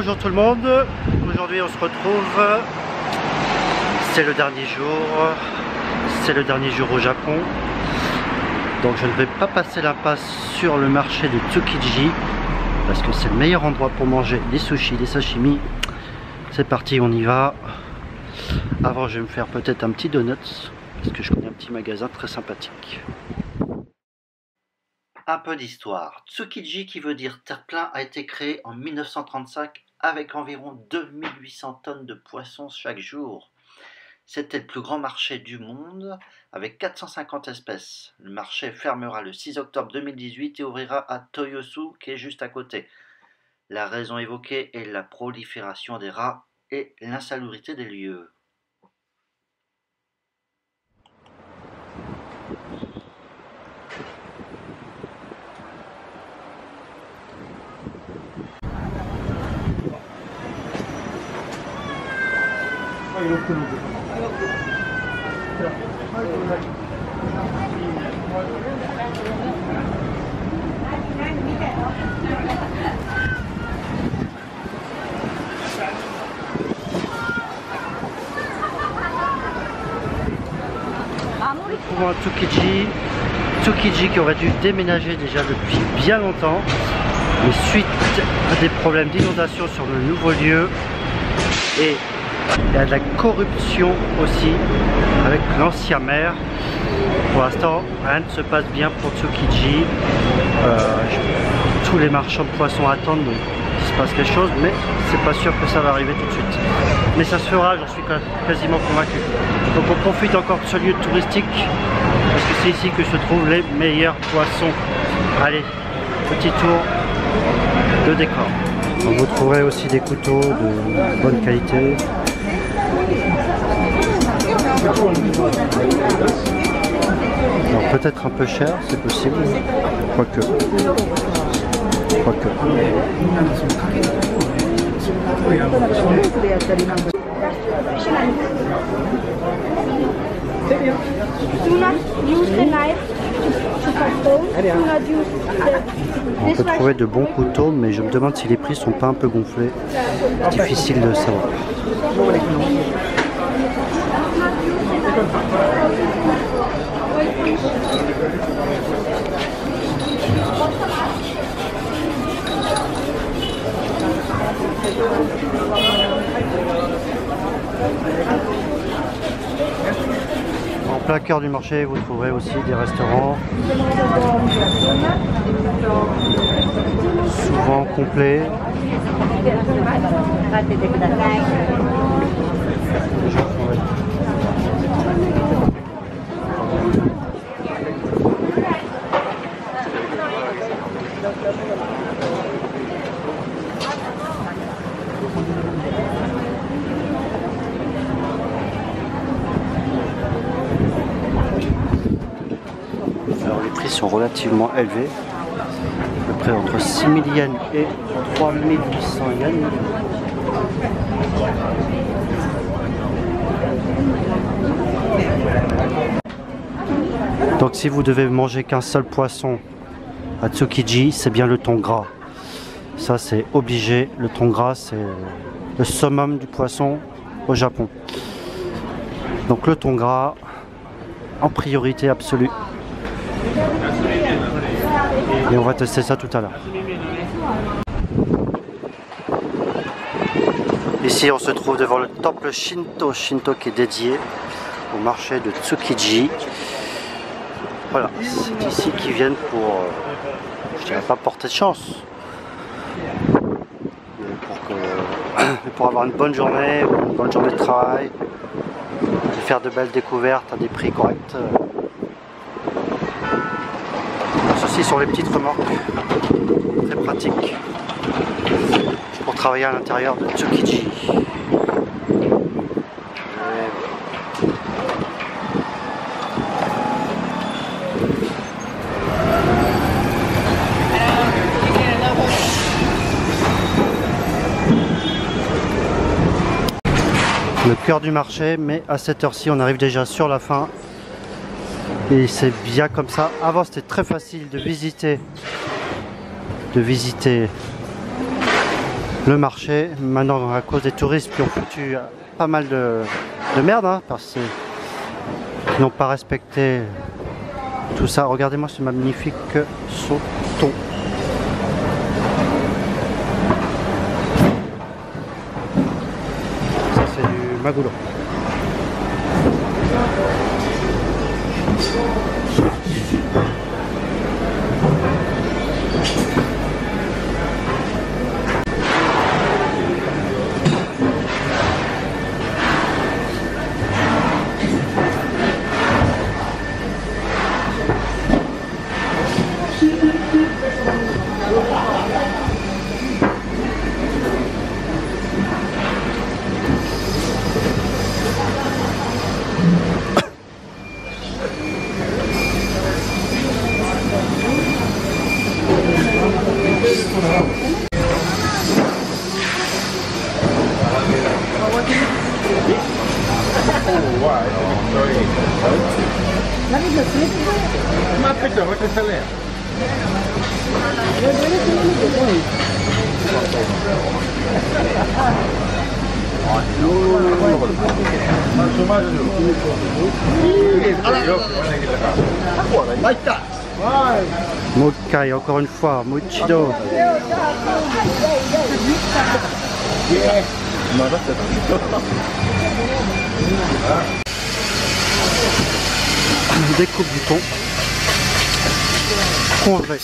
Bonjour tout le monde, aujourd'hui on se retrouve, c'est le dernier jour au Japon, donc je ne vais pas passer l'impasse sur le marché de Tsukiji, parce que c'est le meilleur endroit pour manger des sushis, des sashimi. C'est parti, on y va. Avant je vais me faire peut-être un petit donuts, parce que je connais un petit magasin très sympathique. Un peu d'histoire. Tsukiji, qui veut dire terre-plein, a été créé en 1935 avec environ 2800 tonnes de poissons chaque jour. C'était le plus grand marché du monde avec 450 espèces. Le marché fermera le 6 octobre 2018 et ouvrira à Toyosu, qui est juste à côté. La raison évoquée est la prolifération des rats et l'insalubrité des lieux. Pour un Tsukiji qui aurait dû déménager déjà depuis bien longtemps, mais suite à des problèmes d'inondation sur le nouveau lieu et il y a de la corruption aussi avec l'ancien maire. Pour l'instant, rien ne se passe bien pour Tsukiji. Tous les marchands de poissons attendent qu'il se passe quelque chose, mais c'est pas sûr que ça va arriver tout de suite. Mais ça se fera, j'en suis quasiment convaincu. Donc on profite encore de ce lieu touristique, parce que c'est ici que se trouvent les meilleurs poissons. Allez, petit tour de décor. Donc vous trouverez aussi des couteaux de bonne qualité. Alors peut-être un peu cher, c'est possible, quoique. On peut trouver de bons couteaux, mais je me demande si les prix sont pas un peu gonflés. Difficile de savoir. En plein cœur du marché, vous trouverez aussi des restaurants, souvent complets. Alors les prix sont relativement élevés, à peu près entre 6000 yens et 3800 yens. Donc si vous devez manger qu'un seul poisson à Tsukiji, c'est bien le thon gras. Ça c'est obligé, le thon gras c'est le summum du poisson au Japon. Donc le thon gras en priorité absolue. Et on va tester ça tout à l'heure. Ici on se trouve devant le temple Shinto qui est dédié au marché de Tsukiji. Voilà, c'est ici qu'ils viennent pour, je dirais pas porter de chance, mais pour avoir une bonne journée, une bonne journée de travail, et faire de belles découvertes à des prix corrects. Ceci sont les petites remorques, très pratiques, pour travailler à l'intérieur de Tsukiji. Le cœur du marché, mais à cette heure-ci on arrive déjà sur la fin et c'est bien comme ça. Avant c'était très facile de visiter le marché. Maintenant, à cause des touristes qui ont foutu pas mal de merde, hein, parce qu'ils n'ont pas respecté tout ça. Regardez-moi ce magnifique sauton. Ça, c'est du magoulot. Mokai, encore une fois, Mochido. Découpe du thon congelé.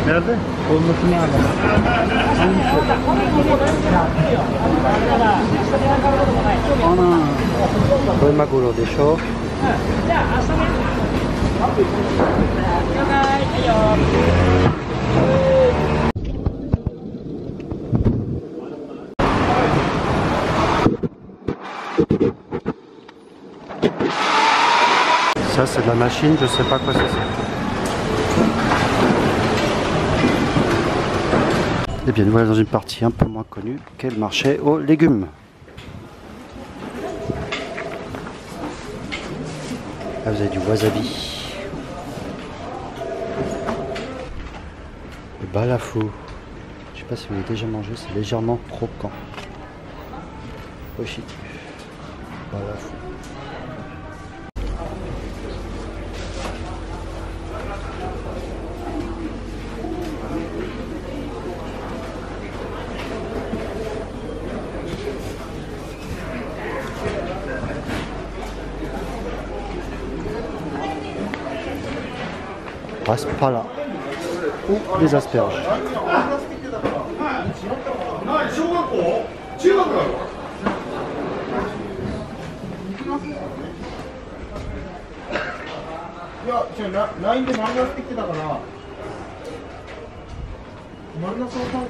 Nerede? Olmasını aldım. Ana. Koy maguro de show. Ça c'est de la machine, je sais pas quoi ça c'est. Et bien nous voilà dans une partie un peu moins connue qu'est le marché aux légumes. Là vous avez du wasabi. Le balafou. Je sais pas si vous l'avez déjà mangé, c'est légèrement croquant. aussi. Voilà. Passe pas là. Ou des asperges.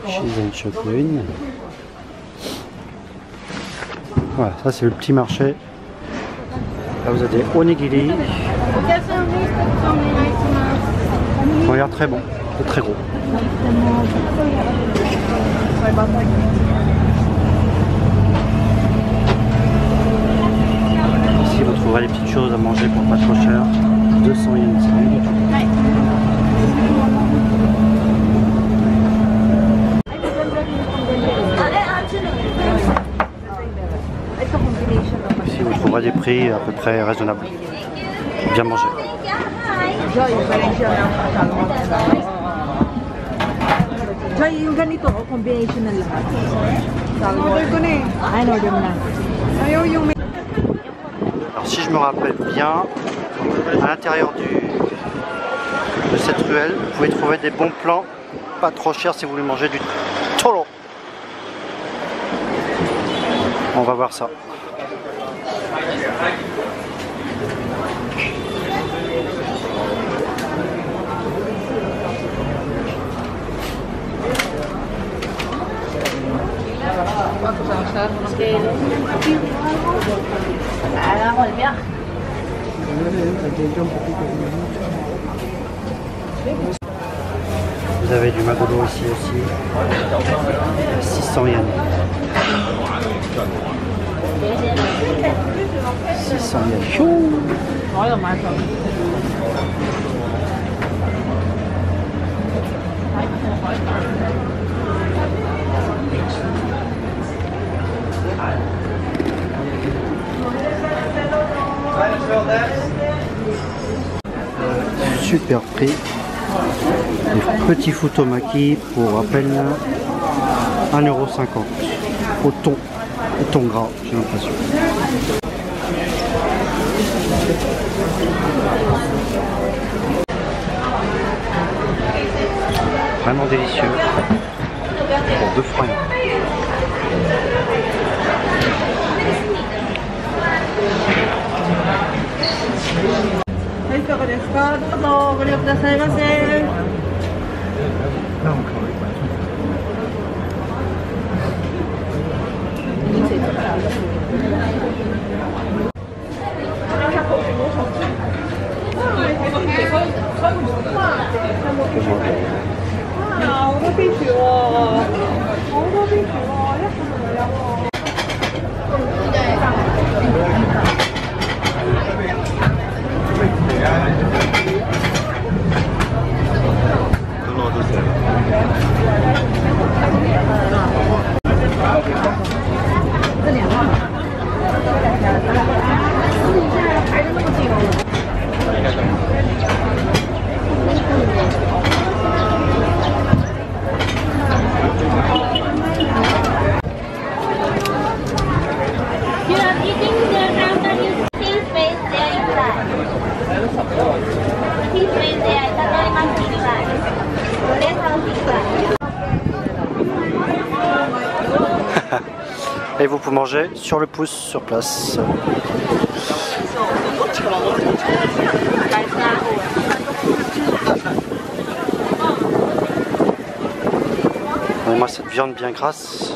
Cheese and chocolate. Voilà, ça c'est le petit marché. Là vous avez des onigiri. On regarde très bon, c'est très gros. Ici vous trouverez les petites choses à manger pour pas trop cher. 200 yens. Ici vous trouverez des prix à peu près raisonnables. Bien manger. Yung ganito, combination ng lahat. Order ko na eh. Ay, order mo na. Ayaw yung... Alors si je me rappelle bien, à l'intérieur de cette ruelle, vous pouvez trouver des bons plans, pas trop chers si vous voulez manger du toro. On va voir ça. Vous avez du magolo ici aussi. 600 yens. 600 yens. Super prix. Des petits futomaki pour à peine 1,50 €. Au thon gras, j'ai l'impression. Vraiment délicieux. Pour 2 francs. Et vous pouvez manger sur le pouce, sur place. Et moi cette viande bien grasse.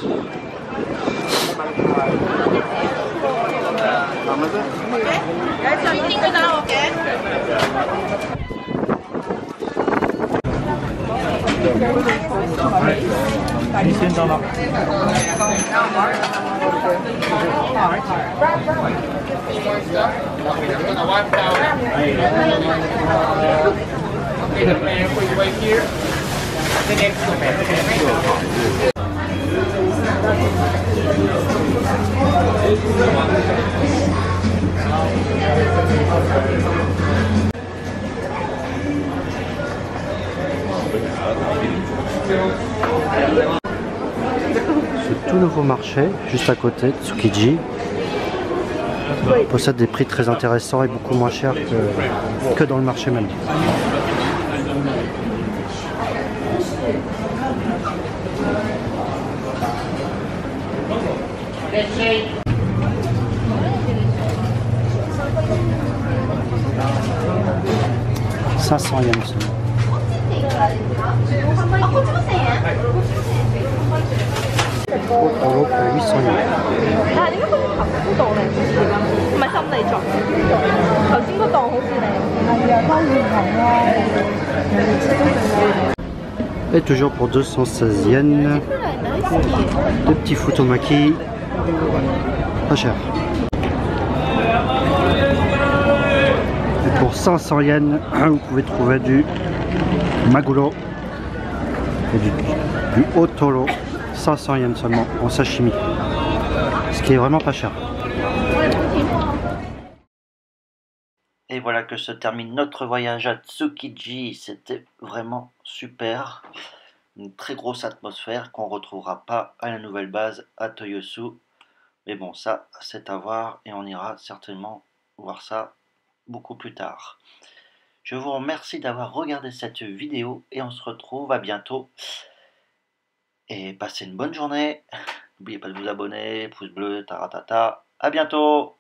Ce tout nouveau marché, juste à côté, Tsukiji, possède des prix très intéressants et beaucoup moins chers que dans le marché même. $500 seulement. Otolo pour 800 yens. 但係點解好似頭先檔靚少少啦？唔係心理作頭先嗰檔好似靚。係啊，當然唔同啦。Et toujours pour 216 yens, des petits futomaki, pas cher. Et pour 500 yens, vous pouvez trouver du maguro et du otolo, 500 yens seulement en sashimi, ce qui est vraiment pas cher. Et voilà que se termine notre voyage à Tsukiji. C'était vraiment super. Une très grosse atmosphère qu'on ne retrouvera pas à la nouvelle base à Toyosu. Mais bon, ça, c'est à voir et on ira certainement voir ça beaucoup plus tard. Je vous remercie d'avoir regardé cette vidéo et on se retrouve à bientôt. Et passez une bonne journée. N'oubliez pas de vous abonner, pouce bleu, taratata. À bientôt!